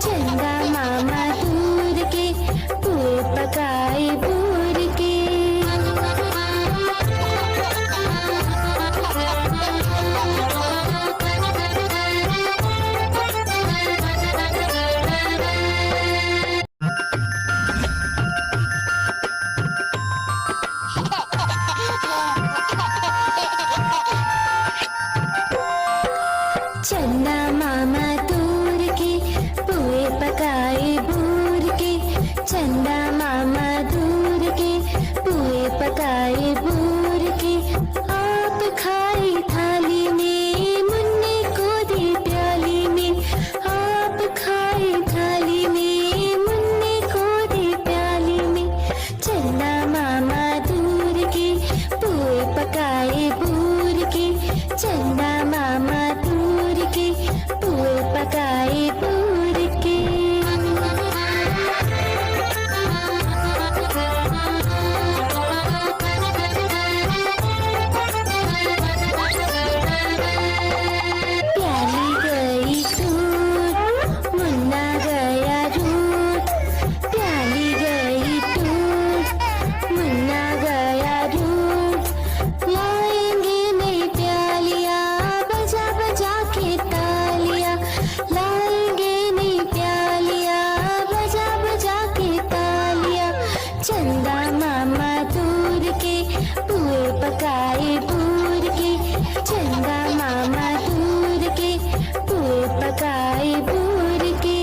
चंदा मामा दूर के पुए पकाए बूर के। चंदा मामा दूर के पुए पकाए बूर के। चंदा मामा दूर के पुए पकाए बूर के। आप खाई थाली में मुन्ने को दी प्याली में। आप खाई थाली में मुन्ने को दी प्याली में। चंदा मामा दूर के पुए पकाए बूर के। चंदा मामा दूर के पुए पकाए बूर के। प्याली गई टूट मुन्ना गया रूट। प्याली गई टूट मुन्ना गया रूट। लाएंगे नई प्यालियाँ बजा बजा के तालियाँ। लाएंगे नई प्यालियाँ बजा बजा के तालियाँ। चंदा मामा दूर के पुए पकाए बूर के। चंदा मामा दूर के पुए पकाए बूर के।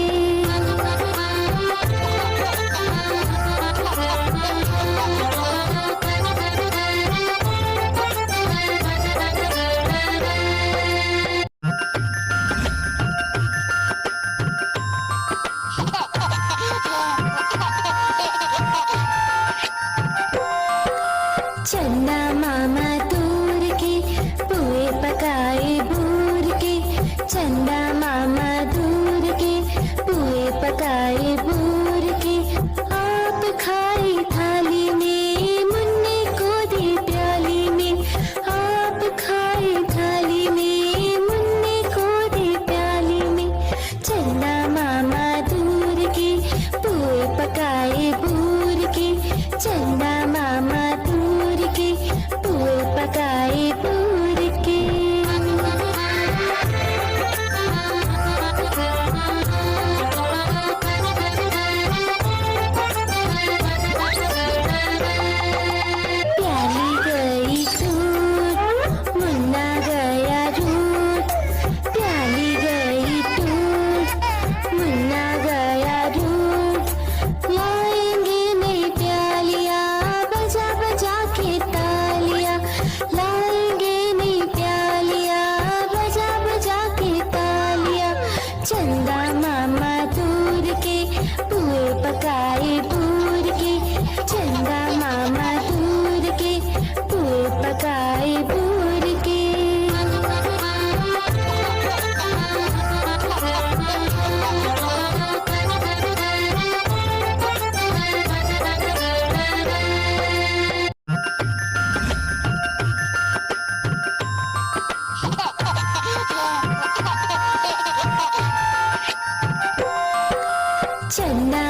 चंदा मामा दूर के पुए पकाए बूर के। चंदा मामा दूर के पुए पकाए बूर के। आप खाई थाली में मुन्ने को दी प्याली में। आप खाई थाली में मुन्ने को दी प्याली में। चंदा मामा दूर के पुए पकाए बूर के। चंदा मामा दूर के पुए पकाए बूर के। प्याली गई टूट मुन्ना गया रूट। प्याली गई टूट मुन्ना गया रूट। लाएंगे नई प्यालियाँ बजा बजा के तालियाँ। लाएंगे नई प्यालियाँ बजा बजा के तालियाँ। चंदा मामा दूर के पुए पकाए बूर के। चंदा मामा दूर के पुए पकाए बूर के। चंदा